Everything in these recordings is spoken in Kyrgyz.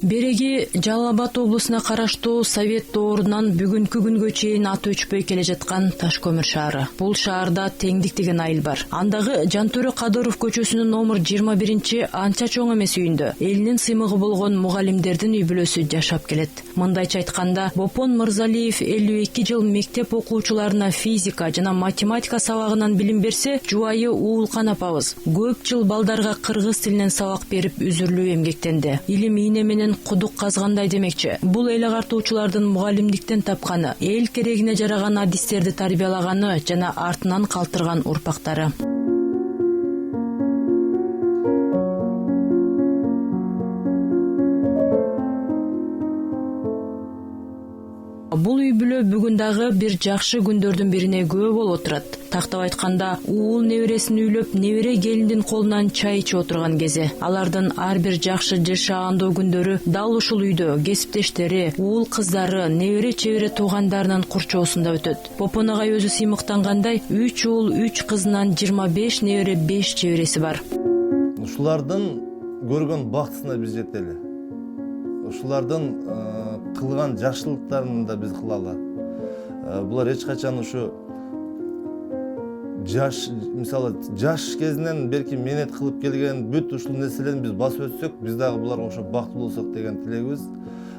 Береги Жалал Абад облусуна караштуу Совет доорунан бүгүнкү күнгө чейин аты өчпөй келе жаткан Таш көмүр шаары. Бул шаарда Теңдик деген айыл бар. Андагы Жантөрө Кадыров көчөсүнүн номер 21 анча чоң эмес үйүндө элинин сыймыгы болгон мугалимдердин үй бүлөсү жашап келет. Мындайча айтканда, Бопон Мырзалиев 52 жыл мектеп окуучуларына физика жана математика сабагынан билим берсе, жубайы Уулкан апабыз көп жыл балдарга кыргыз тилинен сабак берип үзүрлүү эмгектенди. Илим ийне менен кудук казгандай демекчи. Бул эл агартуучулардын мугалимдиктен тапканы, эл керегине жараган адистерди тарбиялаганы жана артынан калтырган урпактары. Бул үй бүлө бүгүн дагы бир жакшы күндөрдүн бирине күбө болуп отурат. Тактап айтканда, уул небересин үйлөп, небере келиндин колунан чай ичип отурган кези. Алардын ар бир жакшы жашаандоо күндөрү дал ушул үйдө кесиптештери, уул кыздары, небере чебере туугандарынын курчоосунда өтөт. Бопон агай өзү сыймыктангандай, 3 уул 3 кызынан 25 небере 5 чебереси бар. Ушулардын көргөн бактысына биз жетели. Ушулардын кылган жакшылыктарын да биз кылалы. Булар эч качан ушу мисалы жаш кезинен берки менет кылып келген бүт ушул нерселерин биз басып өтсөк, биз дагы буларга ошо бактылуу болсок деген тилегибиз.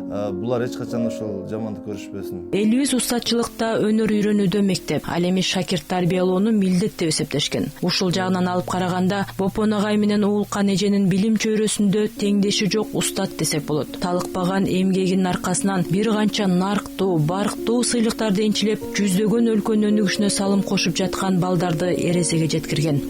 Булар эч качан ошол жамандык көрүшпөсүн. Элибиз устатчылыкта өнөр үйрөнүүдө мектеп, ал эми шакирт тарбиялоону милдет деп эсептешкен. Ушул жагынан алып караганда, Бопон агай менен Уулкан эженин билим чөйрөсүндө теңдеши жок устат десек болот. Талыкпаган эмгегинин аркасынан бир канча нарктуу, барктуу сыйлыктарды энчилеп, жүздөгөн өлкөнүн өнүгүшүнө салым кошуп жаткан балдарды эрезеге жеткирген.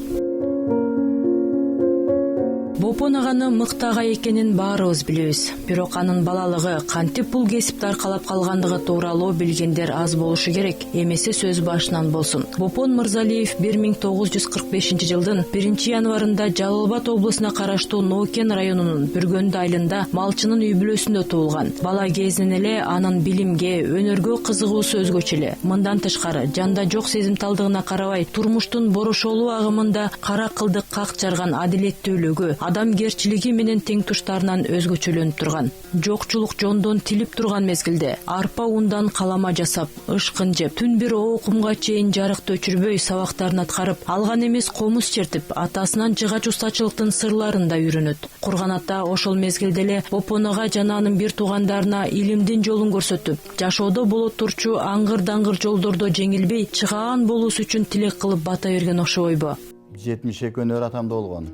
Бопон аганы мыкты агай экенин баарыбыз билебиз. Бирок анын балалыгы кантип бул кесипти аркалап калгандыгы тууралуу билгендер аз болушу керек. Эмесе сөз башынан болсун. Бопон Мырзалиев 1945 жылдын 1 январында Жалал Абад облусуна караштуу Нокен районунун Бүргөндү айылында малчынын үй бүлөсүндө туулган. Бала кезинен эле анын билимге, өнөргө кызыгуусу өзгөчө эле. Мындан тышкары, жанда жок сезимталдыгына карабай, турмуштун борошолуу агымында кара кылдык как жарган адилеттүүлүгү, адамгерчилиги менен тең туштарынан өзгөчөлөнүп турган. Жокчулук жондон тилип турган мезгилде арпа ундан калама жасап, ышкын жеп, түн бир окумга чейин жарыкты өчүрбөй сабактарын аткарып, алган эмес комуз чертип, атасынан жыгач устачылыктын сырларын да үйрөнөт. Курган ата ошол мезгилде эле Бопон ага жана анын бир туугандарына илимдин жолун көрсөтүп, жашоодо боло турчу аңгыр-даңгыр жолдордо жеңилбей, чыгаан болуусу үчүн тилек кылып бата берген окшобойбу? 72 өнөр атамда болгон.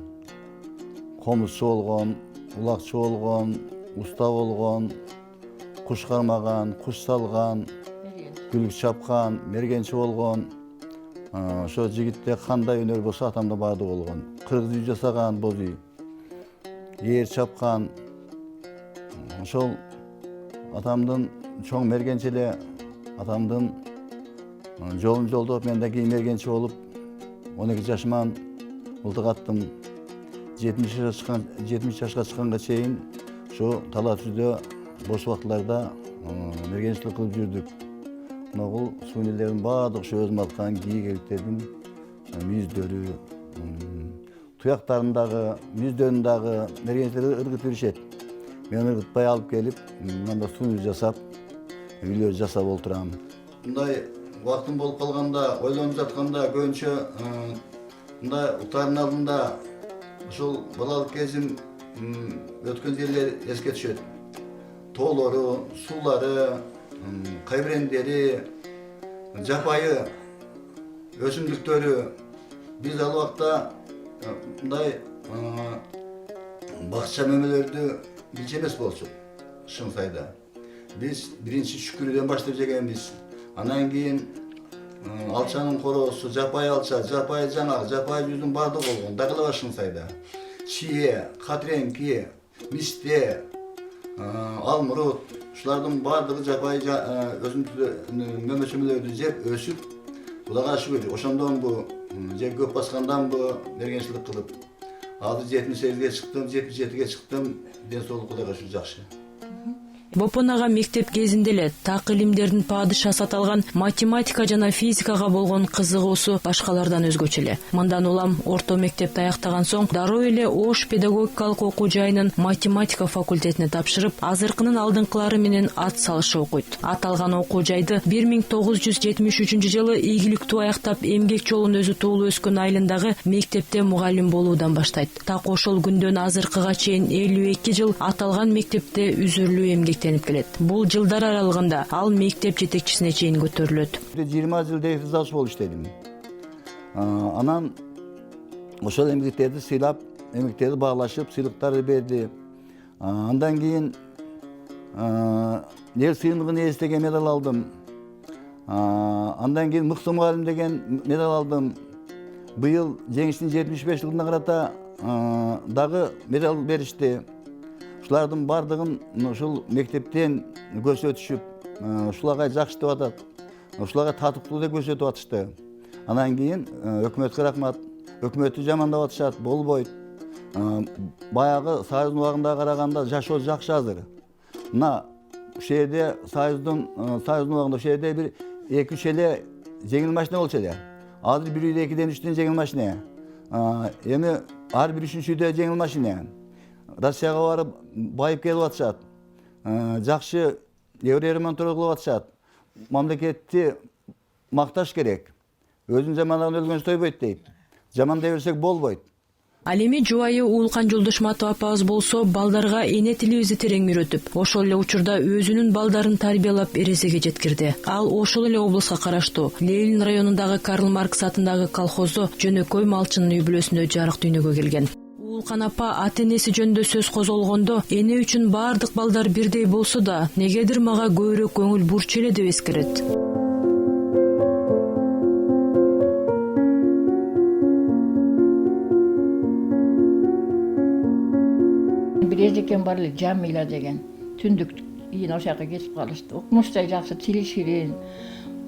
Комузчу болгон, улакчы болгон, уста болгон, куш кармаган, куш салган, күлүк чапкан, мергенчи болгон. Ошо жигитте кандай өнөр болсо атамда баардыгы болгон. Кыргыз үй жасаган боз үй. Ээр чапкан. Ошол атамдын чоң мергенчи эле атамдын жолун жолдоп, мен да кийин мергенчи болуп 12 жашыман мылтык аттым. 70 жашка чыкканга чейин ошо талаа түздө бош убактыларда мергенчилик кылып жүрдүк. Мына бул сүйнөлөрдүн баардыгы ошо өзүм аткан кийгеликтердин мүйүздөрү, туяктарындагы, мүйүздөрүндагы мергенчилер ыргытып беришет. Мен ыргытпай алып келип, мында сүйнөл жасап, үйлөр жасап олтурам. Мындай убактым болуп калганда, ойлонуп жатканда көбүнчө мындай утардын алдында ошол балалык кезим өткөн жерлер эске түшөт. Тоолору, суулары, кайбирендери, жапайы өсүмдүктөрү. Биз ал убакта мындай бакча мөмөлөрдү билчү эмес болчу. Шын сайда. Биз биринчи шүкүрүдөн баштап жегенбиз. Анан кийин алчанын короосу, жапайы алча, жапайы жаңак, жапайы жүздүн баардыгы болгон. Дагы башын сайда. Чие, катренки, мисте, алмурут, ушулардын баардыгы жапайы мөмөчөмөлөрдү жеп өсүп, Кудайга шүгүр. Ошондон бу жеп көп баскандан бу мергенчилик кылып. Азыр 78ге чыктым, 77ге чыктым. Ден соолук Кудайга шүгүр жакшы. Бопон ага мектеп кезинде эле так илимдердин падышасы аталган математика жана физикага болгон кызыгуусу башкалардан өзгөчө эле. Мындан улам орто мектепти аяктаган соң дароо эле Ош педагогикалык окуу жайынын математика факультетине тапшырып, азыркынын алдыңкылары менен ат салышы окуйт. Аталган окуу жайды 1973-жылы ийгиликтүү аяктап эмгек жолун өзү туулуп өскөн айылындагы мектепте мугалим болуудан баштайт. Так ошол күндөн азыркыга чейин 52 жыл аталган мектепте үзүрлүү эмгектенип келет. Бул жылдар аралыгында ал мектеп жетекчисине чейин көтөрүлөт. 20 жыл завуч болуп иштедим. Анан ошол эмгектерди сыйлап, эмгектерди баглашып, сыйлыктарды берди. Андан кийин эл сыйымдыгын ээлестеген медаль алдым. Андан кийин мыкты мугалим деген медаль алдым. Быйыл жеңиштин 75 жылдыгына карата дагы медаль беришти. Ушулардын бардыгын ушул мектептен көрсөтүшүп, ушуларга жакшы деп атат. Ушуларга татыктуу деп көрсөтүп атышты. Андан кийин өкмөткө рахмат. Өкмөттү жамандап атышат, болбойт. Баягы Союздун убагында караганда жашоо жакшы азыр. Мына ушул жерде Союздун убагында ушул жерде бир 2-3 эле жеңил машина болчу эле. Азыр 1-2-ден 3-тен жеңил машина. Эми ар бир 3-үчүдө жеңил машина. Россияга барып байып келип атышат. Жакшы еврей тургулап атышат. Мамлекетти макташ керек. Өзүн жамандаган өлгөн тойбойт дейт. Жамандай берсек болбойт. Ал эми жубайы Уулкан Жолдошматова апабыз болсо балдарга эне тилибизди терең үйрөтүп, ошол эле учурда өзүнүн балдарын тарбиялап эресеге жеткирди. Ал ошол эле облуска караштуу Ленин районундагы Карл Маркс атындагы колхоздо жөнөкөй малчынын үй бүлөсүндө жарык дүйнөгө келген. Уулкан апа ата-энеси жөнүндө сөз козголгондо эне үчүн бардык балдар бирдей болсо да, негедир мага көбүрөөк көңүл бурчу эле деп эскерет. Bir ejekem бар эле Жамила деген. Түндүк ийин ошол жака кетип калышты. Укмуштай жакшы, тили ширин.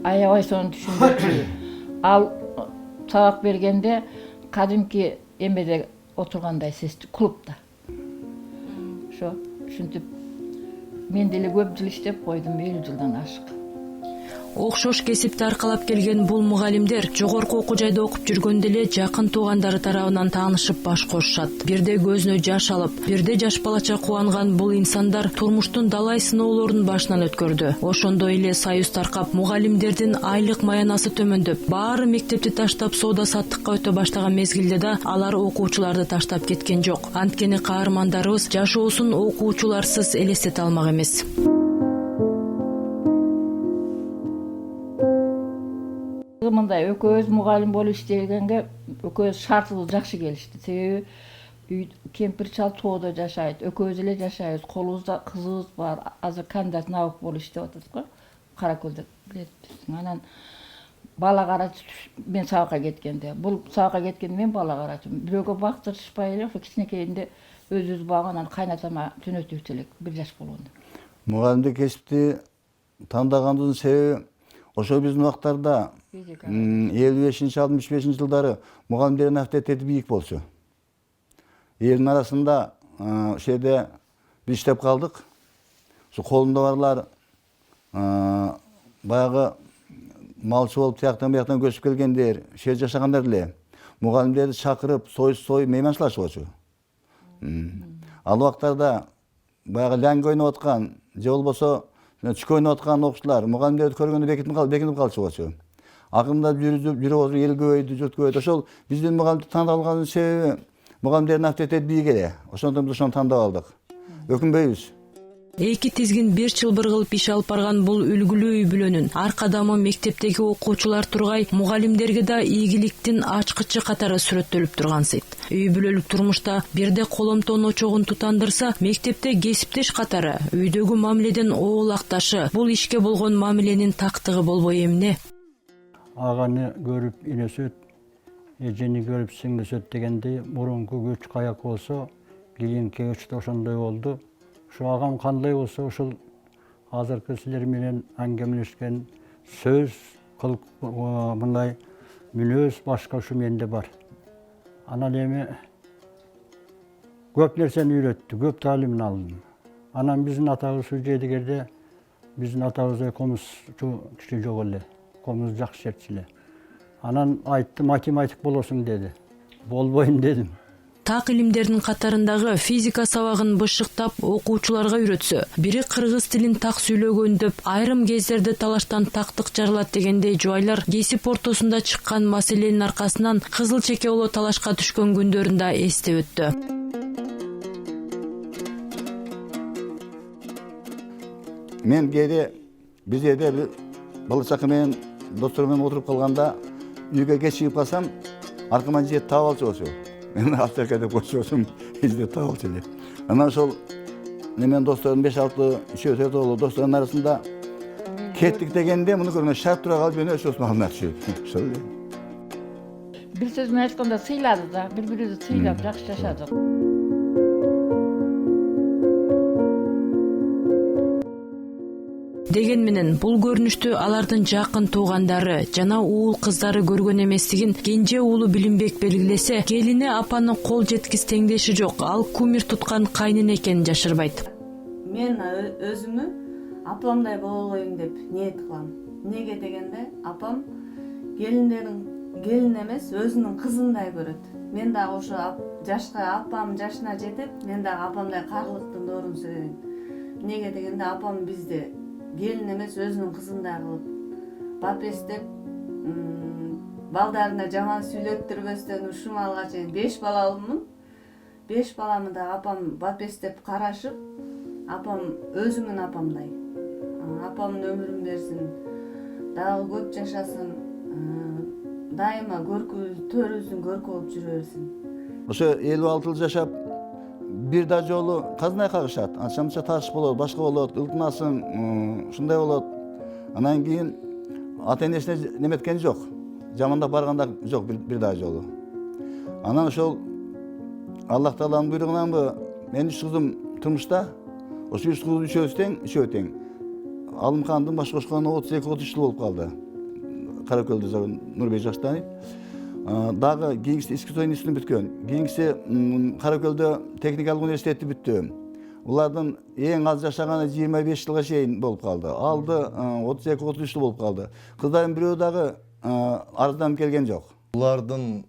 Аябай сону түшүндүрчү. Ал сабак бергенде кадимки эмеде отургандай сезди, клубда. Ошо ушинтип мен деле көп жыл иштеп койдум, 50 жылдан ашык. Окшош кесипти аркалап келген бул мугалимдер жогорку окуу жайда окуп жүргөндө эле жакын туугандары тарабынан таанышып баш кошушат. Бирде көзүнө жаш алып, бирде жаш балача кубанган бул инсандар турмуштун далай сыноолорун башынан өткөрдү. Ошондой эле союз таркап, мугалимдердин айлык маянасы төмөндөп, баары мектепти таштап соода саттыкка өтө баштаган мезгилде да алар окуучуларды таштап кеткен жок. Анткени каармандарыбыз жашоосун окуучуларсыз элестете алмак эмес. Мындай экөөбүз мугалим болуп иштегенге экөөбүз шартыбыз жакшы келишти. Себеби кемпир чал тоодо жашайт, экөөбүз эле жашайбыз, колубузда кызыбыз бар. Азыр кандидат наук болуп иштеп атат го. Каракөлдө билетпиз. Анан бала каратып мен сабакка кеткенде, бул сабакка кеткенде мен бала каратып, бирөөгө бактырышпай эле ошо кичинекейинде өзүбүз багып, анан кайнатама жөнөтүп элек 1 жаш болгондо. Мугалимдик кесипти тандагандын себеби ошо биздин убактарда 55-65 жылдары мугалимдердин авторитети бийик болчу. Элдин арасында ошол жерде биз иштеп калдык. Ошо колунда барлар баягы малчы болуп тияктан бияктан көчүп келгендер, ошол жерде жашагандар эле. Мугалимдерди чакырып, сой мейманчылашчу. Ал убактарда баягы лянг ойноп аткан, же болбосо чүкө ойноп аткан окуучулар мугалимдерди көргөндө бекинип калчу. Акырында жүрүп эл көбөйдү, журт көбөйдү. Ошол биздин мугалимди тандап алганын себеби мугалимдердин авторитети бийик эле. Ошондон биз ошону тандап алдык. Өкүнбөйбүз. Эки тизгин бир чылбыр кылып иш алып барган бул үлгүлүү үй бүлөнүн ар кадамы мектептеги окуучулар тургай мугалимдерге да ийгиликтин ачкычы катары сүрөттөлүп тургансыйт. Үй бүлөлүк турмушта бирде коломтон очогун тутандырса, мектепте кесиптеш катары үйдөгү мамиледен оолакташы, бул ишке болгон мамиленин тактыгы болбой эмне? Аганы көрүп инесөт, эжени көрүп сиңдесөт дегенде мурунку көч каяк болсо, кийинки көч да ошондой болду. Ошо агам кандай болсо, ошол азыркы силер менен аңгемелешкен сөз, кыл мындай мүнөз башка ушу менде бар. Анан эми көп нерсени үйрөттү, көп таалимин алдым. Anam bizdin atабыз şu Jedигерде bizdin atабыздай комузчу киши жок эле. Комуз жакшы чертчү эле. Анан айтты, математик болосуң деди. Болбойм дедим. Так илимдердин катарындагы физика сабагын бышыктап окуучуларга үйрөтсө, бири кыргыз тилин так сүйлөгөн деп айрым кездерде талаштан тактык жарылат дегендей жубайлар кесип ортосунда чыккан маселенин аркасынан кызыл чеке боло талашка түшкөн күндөрүн да эстеп өттү. Мен кейде биз жерде бала чакы менен достор менен отуруп калганда үйгө кечигип калсам, аркаман жеп таап алчу болчу. Мен аптека деп койчусум, изде таап алчу эле. Анан ошол мен досторум 5-6 үшөө толу достордун арасында кеттик дегенде муну көргөн шарт тура калып жөнө өсөсүн алдына түшүп. Ошол эле. Bir söz менен айтканда сыйлады да, бири-бирибизди сыйлап жакшы жашадык. Деген менен бул көрүнүштү алардын жакын туугандары жана уул кыздары көргөн эместигин кенже уулу Билимбек белгилесе, келини апанын кол жеткис теңдеши жок, ал кумир туткан кайнын экенин жашырбайт. Мен өзүмү апамдай бололоюм деп ниет кылам. Неге дегенде, апам келин эмес, өзүнүн кызындай көрөт. Мен дагы ошо жашка апам жашына жетип, мен дагы апамдай каргылыктын доорун сүрөйүн. Неге дегенде, апам бизди gelin emес өзүнүн кызындай кылып бапестеп, балдарына жаман сүйлөттүрбөстөн ушумалга чейин 5 балалымын. 5 баламы да апам бапестеп карашып, апам өзүмүн апамдай. Апамдын өмүрүн берсин, дагы көп жашасын, дайыма көркү, төрүбүздүн көркү болуп жүрө берсин. Ошо 56 жыл жашап, бир да жолу казнай кагышат. Анча-мынча таш болот, башка болот, ылтынасың, ушундай болот. Анан кийин ата-энесине неметкен жок. Жамандап барганда жок бир да жолу. Анан ошол Аллах Тааланын буйругунанбы, менин 3 кызым турмушта. Ошо 3 кыз үшөө тең. Алымхандын баш кошкону 32-33 болуп калды. Каракөлдө Нурбек Жаштанов. Дагы кийинкиси искусство институтун бүткөн. Кийинкиси Каракөлдө техникалык университетти бүттү. Улардын эң аз жашаганы 25 жылга чейин болуп калды. Алды 32-33 болуп калды. Кыздардын бирөө дагы арызданып келген жок. Булардын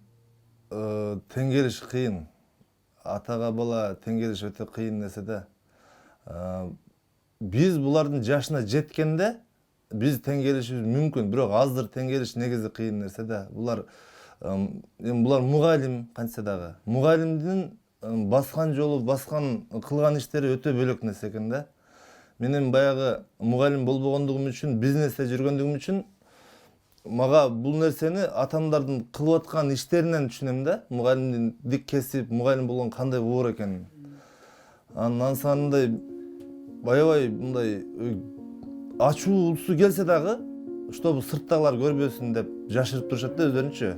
теңгериш кыйын. Атага бала теңгериш өтө кыйын нерсе да. Биз булардын жашына жеткенде биз теңгеришибиз мүмкүн, бирок азыр теңгериш негизи кыйын нерсе да. Булар мугалим кантса дагы. Мугалимдин баскан жолу, баскан кылган иштери өтө бөлөк нерсе экен да. Менин баягы мугалим болбогондугум үчүн, бизнесте жүргөндүгүм үчүн мага бул нерсени атамдардын кылып аткан иштеринен түшүнөм да. Мугалимдин дик кесип, мугалим болгон кандай оор экенин. Андан санындай баябай мындай ачуусу келсе дагы, чтобы сырттагылар көрбөсүн деп жашырып турушат да өздөрүнчө.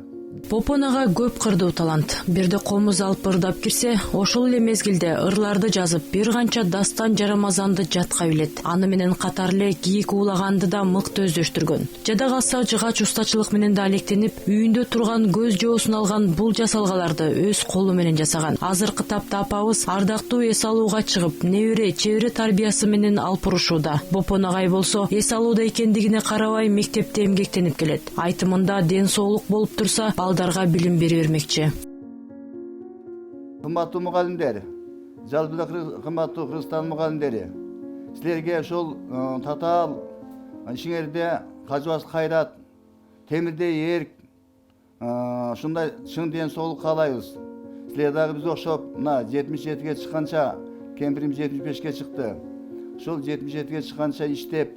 Попон ага көп кырдуу талант. Бирде комуз алып ырдап кирсе, ошол эле мезгилде ырларды жазып, бир канча дастан жарамазанды жатка билет. Аны менен катар эле кийик уулаганды да мыкты өздөштүргөн. Жада калса жыгач устачылык менен да алектенип, үйүндө турган көз жоосун алган бул жасалгаларды өз колу менен жасаган. Азыркы тапта апабыз ардактуу эс алууга чыгып, небере, чебере тарбиясы менен алпурушууда. Попон агай болсо, эс алууда экендигине карабай мектепте эмгектенип келет. Айтымында ден соолук болуп турса, балдарга билим бере бермекчи. Кымбаттуу мугалимдер, жалпыда кымбаттуу Кыргызстан мугалимдери, силерге ошол татаал ишиңерде кажыбас кайрат, темирдей эрк, ушундай чың ден соолук каалайбыз. Силер дагы биз окшоп, мына 77-ге чыкканча, кемпирим 75-ке чыкты. Ошол 77-ге чыкканча иштеп,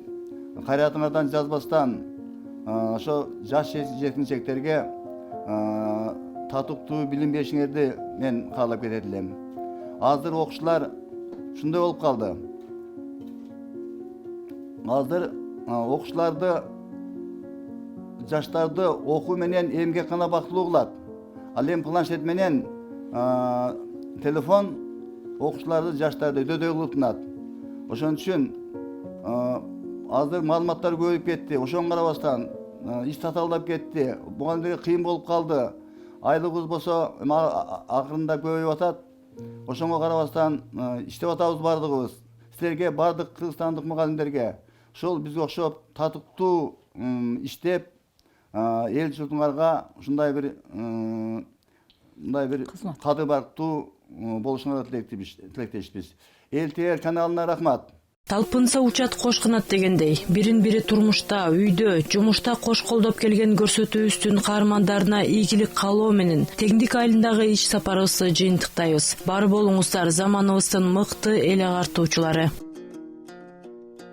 кайратыңардан жазбастан, ошо жаш жеткинчектерге татыктуу билим беришиңерди мен каалап кетет элем. Азыр окуучулар ушундай болуп калды. Азыр окуучуларды, жаштарды окуу менен эмгек гана бактылуу кылат. Ал эми планшет менен телефон окуучуларды, жаштарды өдөдөй кылып тынат. Ошон үчүн азыр маалыматтар көбөйүп кетти. Ошоңго карабастан иш татаалдап кетти. Мугалимдерге кыйын болуп калды. Айлыгыбыз болсо акырында көбөйүп атат. Ошоңго карабастан иштеп атабыз бардыгыбыз. силерге бардык кыргызстандык мугалимдерге ошол бизге окшоп татыктуу иштеп эл журтуңарга ушундай бир кады барктуу болушуңарга тилектешпиз. Эл ТР каналына рахмат. Талпынса учат кош кынат дегендей, бирин бири турмушта, үйдө, жумушта кош колдоп келген көрсөтүүбүздүн каармандарына ийгилик каалоо менен Теңдик айылындагы иш сапарыбызды жыйынтыктайбыз. Бар болуңуздар заманыбыздын мыкты эл агартуучулары.